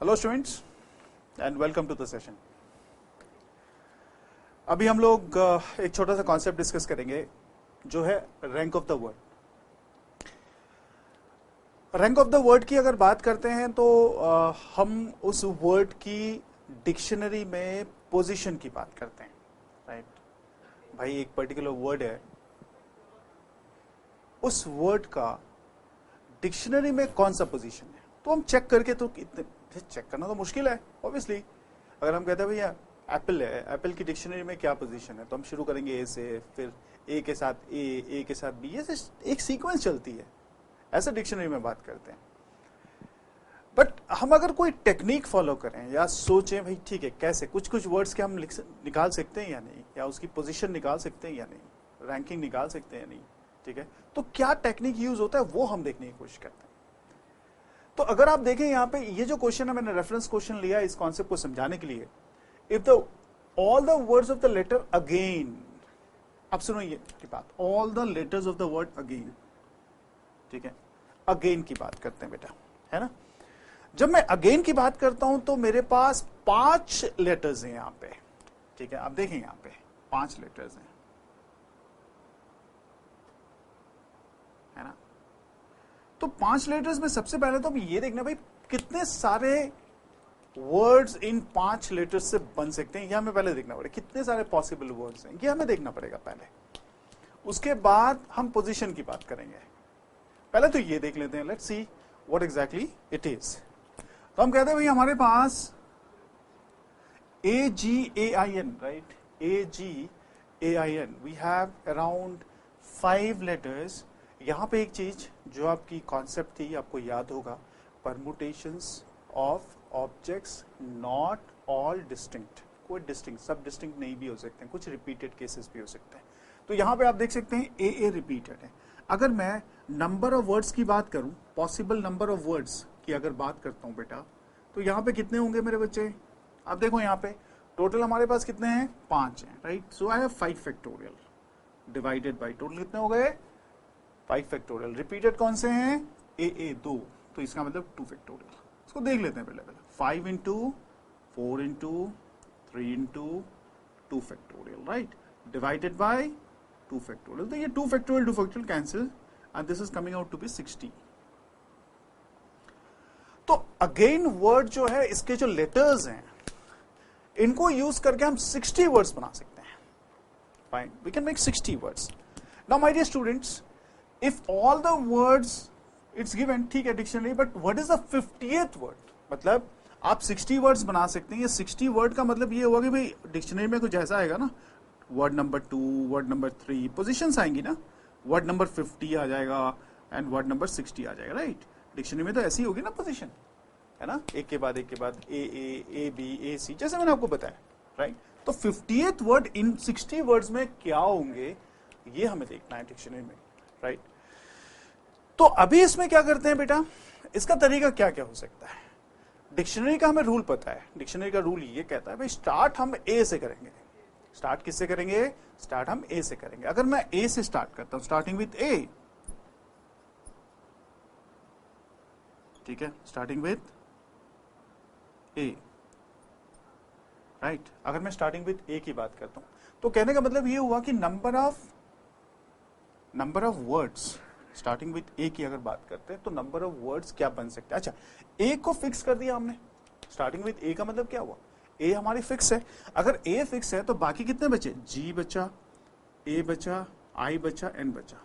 Hello students and welcome to the session. अभी हम लोग एक छोटा सा कॉन्सेप्ट डिस्कस करेंगे जो है rank of the word. Rank of the word की अगर बात करते हैं तो हम उस वर्ड की डिक्शनरी में पोजीशन की बात करते हैं, राइट। भाई एक पर्टिकुलर वर्ड है, उस वर्ड का डिक्शनरी में कौन सा पोजीशन है तो हम चेक करके, तो इतने चेक करना तो मुश्किल है ऑब्वियसली। अगर हम कहते हैं भैया एप्पल है, एप्पल की डिक्शनरी में क्या पोजीशन है, तो हम शुरू करेंगे ए से, फिर ए के साथ ए के साथ बी, ऐसे एक सीक्वेंस चलती है, ऐसे डिक्शनरी में बात करते हैं। बट हम अगर कोई टेक्निक फॉलो करें या सोचें भाई ठीक है कैसे कुछ वर्ड्स के हम निकाल सकते हैं या नहीं, या उसकी पोजीशन निकाल सकते हैं या नहीं, रैंकिंग निकाल सकते हैं या नहीं, ठीक है, तो क्या टेक्निक यूज होता है वो हम देखने की कोशिश करते हैं। तो अगर आप देखें यहाँ पे ये जो क्वेश्चन है, मैंने रेफरेंस क्वेश्चन लिया इस कॉन्सेप्ट को समझाने के लिए। If the all the words of the letter again, अब सुनो ये की बात, all the letters of the word again, ठीक है, अगेन की बात करते हैं बेटा, है ना। जब मैं अगेन की बात करता हूं तो मेरे पास 5 लेटर्स हैं यहाँ पे, ठीक है। आप देखें यहाँ पे 5 लेटर्स हैं, है ना। तो 5 लेटर्स में सबसे पहले तो ये देखना भाई कितने सारे वर्ड्स इन 5 लेटर्स से बन सकते हैं, ये हमें पहले देखना पड़ेगा। कितने सारे पॉसिबल वर्ड्स हैं ये हमें देखना पड़ेगा पहले, उसके बाद हम पोजीशन की बात करेंगे। पहले तो ये देख लेते हैं, let's see what exactly it is. तो हम कहते हैं भाई हमारे पास AGAIN, right, AGAIN, we have around 5 letters. यहां पे एक चीज जो आपकी कॉन्सेप्ट थी आपको याद होगा, permutations of objects not all distinct. कोई डिस्टिंक्ट, सब डिस्टिंक्ट नहीं भी हो सकते हैं, कुछ रिपीटेड केसेस भी हो सकते हैं। तो यहां पे आप देख सकते हैं ए रिपीटेड है। अगर मैं नंबर ऑफ वर्ड्स की बात करूं, पॉसिबल नंबर ऑफ वर्ड्स की अगर बात करता हूं बेटा, तो यहां पे कितने होंगे मेरे बच्चे, आप देखो यहां पे टोटल हमारे पास कितने हैं, 5 हैं, right. So I have 5 factorial divided by total कितने हो गए, 5 फैक्टोरियल। रिपीटेड कौन से हैं, ए 2, तो इसका मतलब 2 फैक्टोरियल। इसको देख लेते हैं पहले 5 into 4 into 3 into 2 factorial, right, divided by 2 factorial. तो ये 2 factorial cancel and this is coming out to be 60। तो अगेन वर्ड जो है, इसके जो लेटर्स हैं इनको यूज करके हम 60 वर्ड्स बना सकते हैं। Fine, we can make 60 words. Now my dear students, if all the words it's given, ठीक है, dictionary, but what is the 50th word, मतलब आप 60 वर्ड्स बना सकते हैं। ये 60 वर्ड का मतलब ये हुआ कि भाई डिक्शनरी में कुछ ऐसा आएगा ना, word number 2, word number 3, positions आएंगी ना, वर्ड नंबर 50 आ जाएगा एंड वर्ड नंबर 60 आ जाएगा, राइट। डिक्शनरी में तो ऐसी होगी ना पोजीशन, है ना, एक के बाद ए बी ए सी, जैसे मैंने आपको बताया, राइट। तो 50th वर्ड इन 60 वर्ड्स में क्या होंगे ये हमें देखना है डिक्शनरी में, राइट। तो अभी इसमें क्या करते हैं बेटा, इसका तरीका क्या क्या हो सकता है। डिक्शनरी का हमें रूल पता है, डिक्शनरी का रूल ये कहता है भाई स्टार्ट हम ए से करेंगे। स्टार्ट किससे करेंगे, स्टार्ट हम ए से करेंगे। अगर मैं ए से स्टार्ट करता हूं, स्टार्टिंग विथ ए, ठीक है, स्टार्टिंग विथ ए, राइट। अगर मैं स्टार्टिंग विथ ए की बात करता हूं तो कहने का मतलब ये हुआ कि number of words, starting with A की अगर बात करते हैं तो नंबर ऑफ वर्ड्स क्या बन सकते हैं। अच्छा, ए को फिक्स कर दिया हमने, स्टार्टिंग विथ ए का मतलब क्या हुआ, ए हमारी फिक्स है। अगर ए फिक्स है तो बाकी कितने बचे, जी बचा, ए बचा, आई बचा, एन बचा।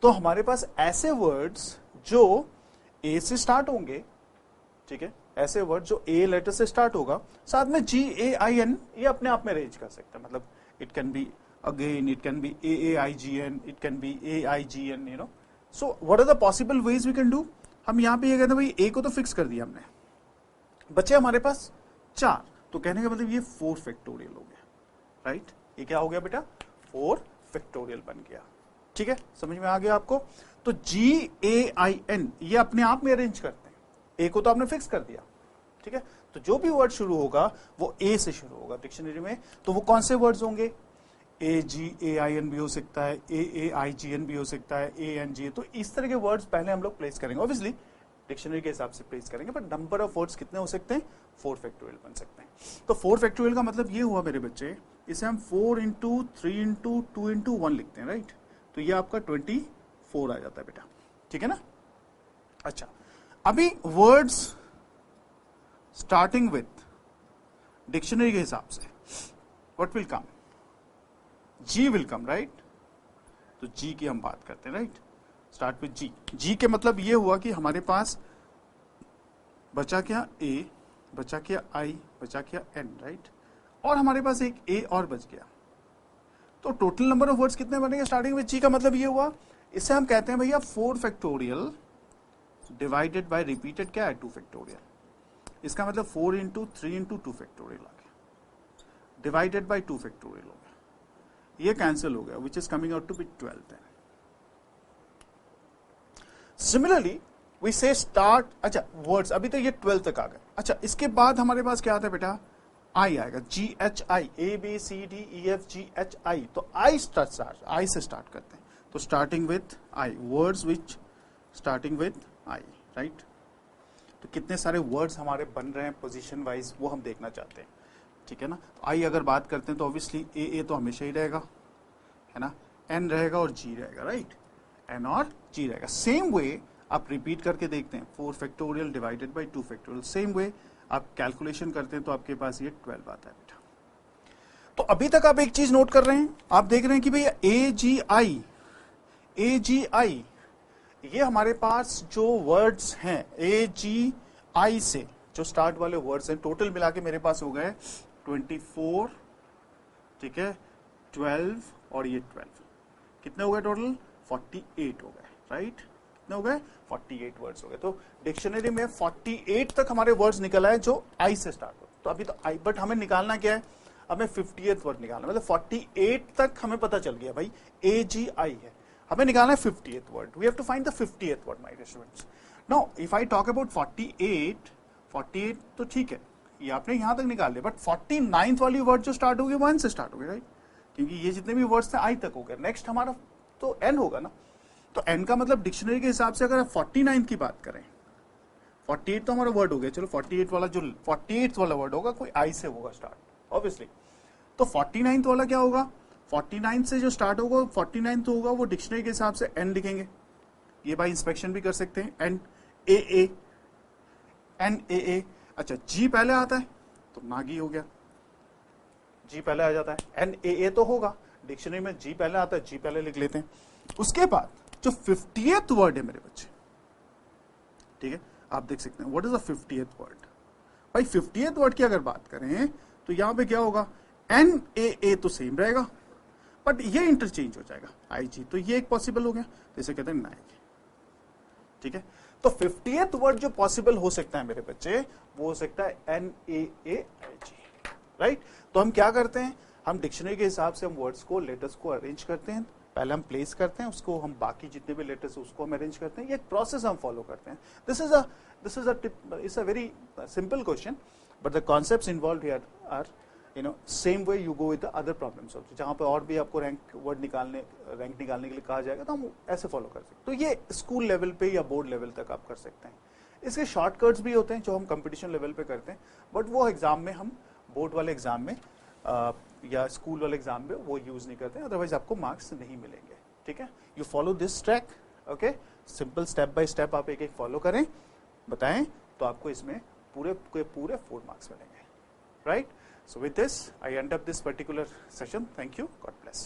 तो हमारे पास ऐसे वर्ड्स जो ए से स्टार्ट होंगे, ठीक है, ऐसे वर्ड जो ए लेटर से स्टार्ट होगा, साथ में जी ए आई एन, ये अपने आप में रेंज कर सकते हैं। मतलब it can be again, it can be A I G N, it can be A I G N, you know. So what are the possible ways we can do. हम यहां पे ये कहते हैं भाई ए को तो फिक्स कर दिया हमने, बचे हमारे पास 4, तो कहने का मतलब ये 4 फैक्टोरियल हो गया, राइट। ये क्या हो गया बेटा, 4 फैक्टोरियल बन गया, ठीक है, समझ में आ गया आपको। तो GAIN ये अपने आप में अरेंज करते हैं, ए को तो आपने फिक्स कर दिया, ठीक है। तो जो भी वर्ड शुरू होगा वो ए से शुरू होगा डिक्शनरी में, तो वो कौन से वर्ड्स होंगे, AGAIN भी हो सकता है, AAIGN भी हो सकता है, ANG। तो इस तरह के वर्ड्स पहले हम लोग प्लेस करेंगे। ऑब्वियसली डिक्शनरी के हिसाब से प्लेस करेंगे, बट नंबर ऑफ वर्ड्स कितने हो सकते हैं, 4 फैक्टोरियल बन सकते हैं। तो 4 फैक्टोरियल का मतलब ये हुआ मेरे बच्चे, इसे हम 4 इंटू 3 इंटू 2 इंटू 1 लिखते हैं, राइट। तो ये आपका 24 आ जाता है बेटा, ठीक है ना। अच्छा, अभी वर्ड्स स्टार्टिंग विथ डिक्शनरी के हिसाब से what will come, G will come, right. तो जी की हम बात करते हैं, right. Start with G. G के मतलब ये हुआ कि हमारे पास बचा क्या ए, बचा क्या आई, बचा क्या एन, राइट। और हमारे पास एक ए और बच गया। तो टोटल नंबर ऑफ वर्ड्स कितने बनेंगे स्टार्टिंग विथ जी का मतलब ये हुआ, इसे हम कहते हैं भैया 4 फैक्टोरियल डिवाइडेड बाय रिपीटेड क्या है 2 फैक्टोरियल। इसका मतलब 4 इंटू 3 इंटू 2 फैक्टोरियल आ गया, डिवाइडेड बाय 2 फैक्टोरियल हो गया, ये कैंसिल हो गया, which is coming out to be 12। Similarly we say start, अच्छा वर्ड्स अभी तो ये 12 तक आ गए। अच्छा, इसके बाद हमारे पास क्या आता है बेटा, आई आएगा, G H I, A B C D E F G H I. तो आई से स्टार्ट करते हैं। तो starting with I, words which starting with I, right. तो कितने सारे वर्ड्स हमारे बन रहे हैं पोजीशन वाइज, वो हम देखना चाहते हैं, ठीक है ना। तो आई अगर बात करते हैं तो ऑब्वियसली ए तो हमेशा ही रहेगा, है ना, एन रहेगा और जी रहेगा, राइट, एन और जी रहेगा। सेम वे आप रिपीट करके देखते हैं, 4 factorial divided by 2 factorial, same way आप कैलकुलेशन करते हैं तो आपके पास ये 12 आता है बेटा। तो अभी तक आप एक चीज नोट कर रहे हैं, आप देख रहे हैं कि भैया ए जी आई, ये हमारे पास जो वर्ड्स हैं ए जी आई से जो स्टार्ट वाले वर्ड्स हैं, टोटल मिला के मेरे पास हो गए 24, ठीक है, 12 और ये 12, कितने हो गए टोटल, 48 हो गए, राइट। कितने हो गए, 48 वर्ड्स हो गए। तो डिक्शनरी में 48 तक हमारे वर्ड्स निकल आए जो आई से स्टार्ट हो। तो अभी तो आई, बट हमें निकालना क्या है, हमें 50th वर्ड निकालना, मतलब 48 तक हमें पता चल गया भाई ए जी आई है, हमें निकालना है 50th word. We have to find the 50th word my students. Now if I talk about 48 तो ठीक है, ये आपने यहां तक निकाल लिया, बट 49th वाली वर्ड जो स्टार्ट होगी वो एन से स्टार्ट होगी, राइट, क्योंकि ये जितने भी वर्ड्स थे आई तक हो गए, नेक्स्ट हमारा तो एन होगा ना। तो एन का मतलब डिक्शनरी के हिसाब से अगर आप 49 की बात करें, 48 तो हमारा वर्ड हो गया, चलो 48 वाला जो 48th वाला वर्ड होगा कोई आई से होगा स्टार्ट ऑब्वियसली। तो 49th वाला क्या होगा, 49 से जो स्टार्ट होगा 49 तो होगा, वो डिक्शनरी के हिसाब से एन लिखेंगे। ये बाय इंस्पेक्शन भी कर सकते हैं, एन ए। अच्छा, जी पहले आता है तो नागी हो गया, जी पहले आ जाता है, एन ए तो होगा, डिक्शनरी में जी पहले आता है, जी पहले लिख लेते हैं। उसके बाद जो 50th वर्ड है मेरे बच्चे, ठीक है, आप देख सकते हैं what is the 50th word. भाई 50th वर्ड की अगर बात करें तो यहां पे क्या होगा, एन ए तो सेम रहेगा, बट ये इंटरचेंज हो जाएगा आई जी, तो ये एक पॉसिबल हो गया, तो इसे कहते हैं नाइक, ठीक है। तो 50th वर्ड जो पॉसिबल हो सकता है मेरे बच्चे, वो हो सकता है N A I ji, right. तो हम क्या करते हैं, हम डिक्शनरी के हिसाब से हम वर्ड्स को, लेटर्स को अरेंज करते हैं, पहले हम प्लेस करते हैं, उसको हम बाकी जितने भी लेटर्स उसको हम अरेंज करते हैं, ये एक प्रोसेस हम फॉलो करते हैं। This is a very simple question, but the concepts involved here are same way you go with the other problems also, जहां पे और भी आपको रैंक निकालने के लिए कहा जाएगा, तो हम ऐसे फॉलो कर सकते हैं। तो ये स्कूल लेवल पे या बोर्ड लेवल तक आप कर सकते हैं। इसके शॉर्टकट्स भी होते हैं जो हम कंपटीशन लेवल पे करते हैं, बट वो एग्जाम में हम बोर्ड वाले एग्जाम में या स्कूल वाले एग्जाम में वो यूज नहीं करते, अदरवाइज आपको मार्क्स नहीं मिलेंगे, ठीक है। You follow this track, okay, simple step by step आप एक फॉलो करें, बताएं, तो आपको इसमें पूरे 4 मार्क्स मिलेंगे, right. So with this, I end up this particular session. Thank you. God bless.